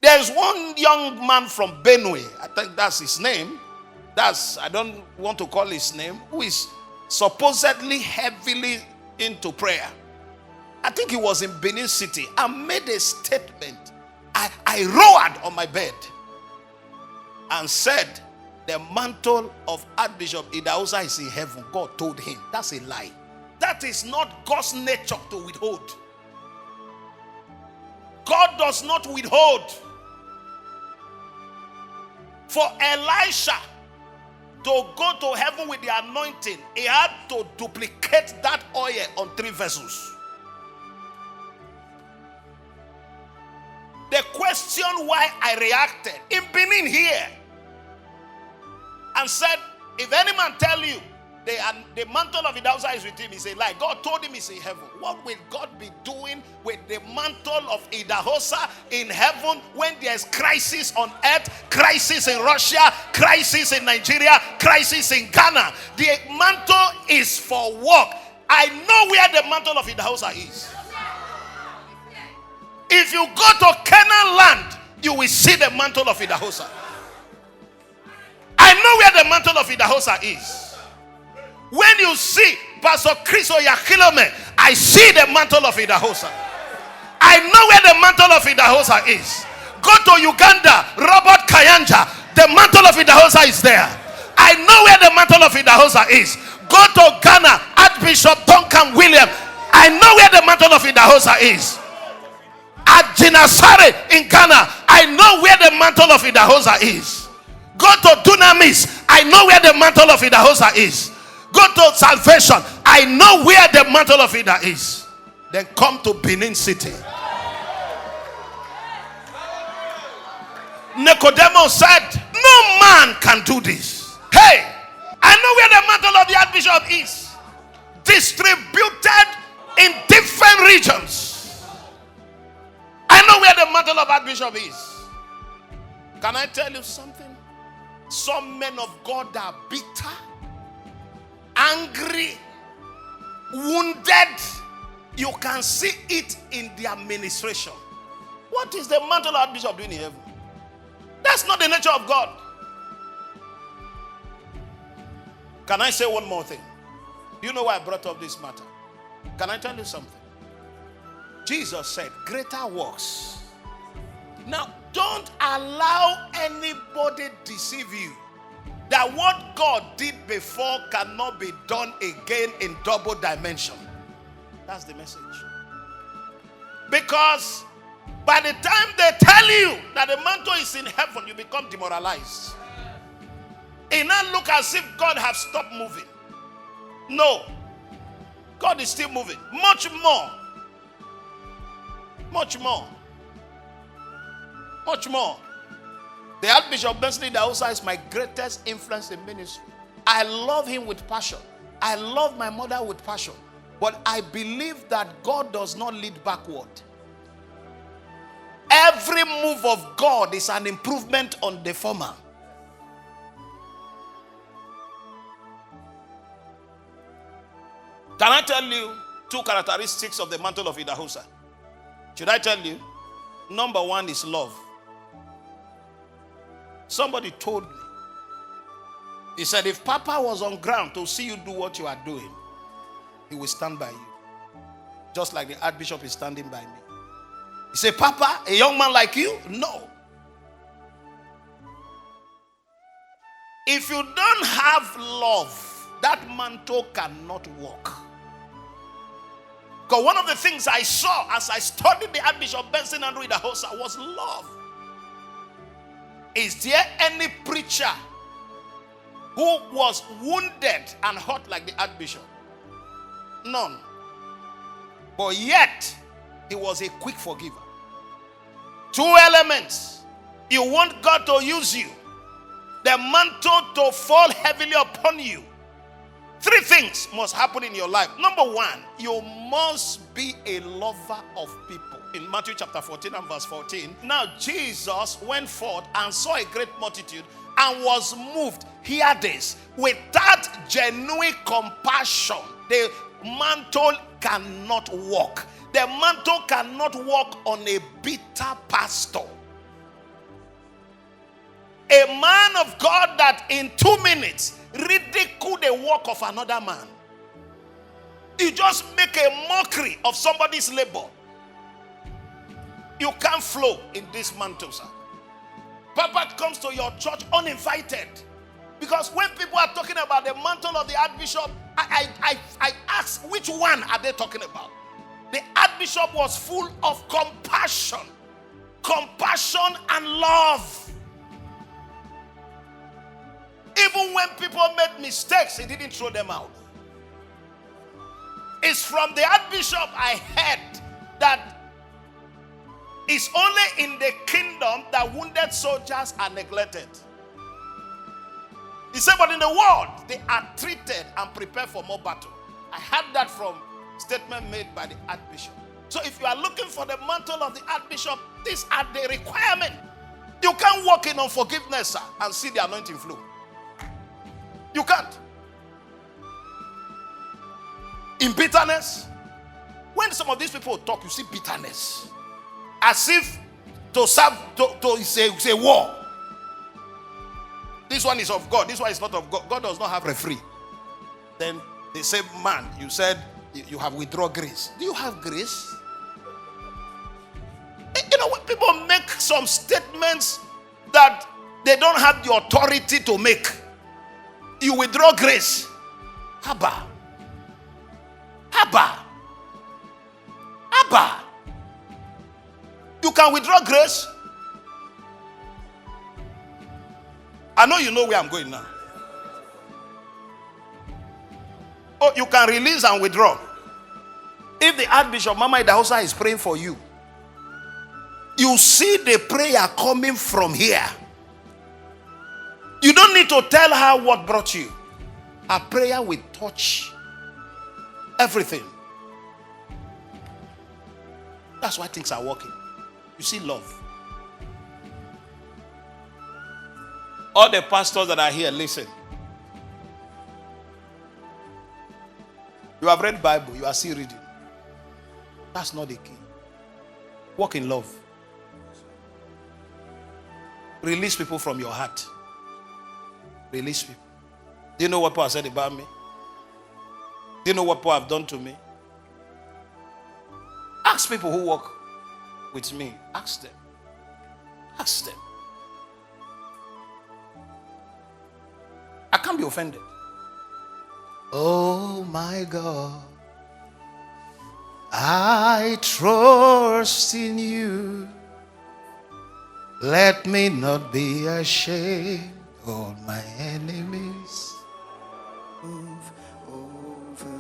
There's one young man from Benue, I think that's his name. I don't want to call his name, who is supposedly heavily into prayer. I think he was in Benin City and made a statement. I roared on my bed and said, the mantle of Archbishop Idahosa is in heaven. God told him. That's a lie. That is not God's nature to withhold. God does not withhold. For Elisha to go to heaven with the anointing, he had to duplicate that oil on 3 vessels. The question why I reacted in Benin here and said, if any man tell you the mantle of Idahosa is with him, he say lie. God told him he's in heaven. What will God be doing with the mantle of Idahosa in heaven when there's crisis on earth, crisis in Russia, crisis in Nigeria, crisis in Ghana? The mantle is for work. I know where the mantle of Idahosa is. If you go to Canaan land, you will see the mantle of Idahosa. I know where the mantle of Idahosa is. When you see Pastor Chris Oyakilome, I see the mantle of Idahosa. I know where the mantle of Idahosa is. Go to Uganda, Robert Kayanja, the mantle of Idahosa is there. I know where the mantle of Idahosa is. Go to Ghana, Archbishop Duncan William. I know where the mantle of Idahosa is. At Jinasare in Ghana, I know where the mantle of Idahosa is. Go to Dunamis, I know where the mantle of Idahosa is. Go to Salvation, I know where the mantle of Ida is. Then come to Benin City. Nicodemus said, no man can do this. Hey, I know where the mantle of the Archbishop is. Distributed in different regions. I know where the mantle of Archbishop is. Can I tell you something? Some men of God are bitter, angry, wounded. You can see it in their administration. What is the mantle of Archbishop doing in heaven? That's not the nature of God. Can I say one more thing? You know why I brought up this matter? Can I tell you something? Jesus said, greater works. Now, don't allow anybody deceive you that what God did before cannot be done again in double dimension. That's the message. Because by the time they tell you that the mantle is in heaven, you become demoralized. It now look as if God has stopped moving. No. God is still moving. Much more. Much more. Much more. The Archbishop Benson Idahosa is my greatest influence in ministry. I love him with passion. I love my mother with passion. But I believe that God does not lead backward. Every move of God is an improvement on the former. Can I tell you 2 characteristics of the mantle of Idahosa? Should I tell you? Number 1 is love. Somebody told me. He said, if Papa was on ground to see you do what you are doing, he will stand by you. Just like the Archbishop is standing by me. He said, Papa, a young man like you? No. If you don't have love, that mantle cannot work. Because one of the things I saw as I studied the Archbishop Benson Idahosa was love. Is there any preacher who was wounded and hurt like the Archbishop? None. But yet, he was a quick forgiver. 2 elements. You want God to use you. The mantle to fall heavily upon you. 3 things must happen in your life. Number 1, you must be a lover of people. In Matthew chapter 14 and verse 14. Now Jesus went forth and saw a great multitude and was moved. Hear this. With that genuine compassion, the mantle cannot walk. The mantle cannot walk on a bitter pastor. man of God that in 2 minutes ridicule the work of another man. You just make a mockery of somebody's labor. You can't flow in this mantle, sir. Papa comes to your church uninvited. Because when people are talking about the mantle of the Archbishop, I ask, which one are they talking about? The Archbishop was full of compassion and love. Even when people made mistakes, he didn't throw them out. It's from the Archbishop I heard that it's only in the kingdom that wounded soldiers are neglected. He said, but in the world, they are treated and prepared for more battle. I heard that from statement made by the Archbishop. So if you are looking for the mantle of the Archbishop, these are the requirements. You can't walk in unforgiveness, sir, and see the anointing flow. You can't. In bitterness, when some of these people talk, you see bitterness. As if to serve, to say war. This one is of God, this one is not of God. God does not have referee. Then they say, man, you said you have withdrawn grace. Do you have grace? You know, when people make some statements that they don't have the authority to make, you withdraw grace. Haba. You can withdraw grace. I know you know where I'm going now. Oh, you can release and withdraw. If the Archbishop Mama Idahosa is praying for you, you see the prayer coming from here. You don't need to tell her what brought you. Her prayer will touch everything. That's why things are working. You see love. All the pastors that are here, listen. You have read Bible, you are still reading. That's not the key. Walk in love. Release people from your heart. Release people. Do you know what people have said about me? Do you know what people have done to me? Ask people who work with me. Ask them. Ask them. I can't be offended. Oh my God, I trust in you. Let me not be ashamed of my enemies. Move over.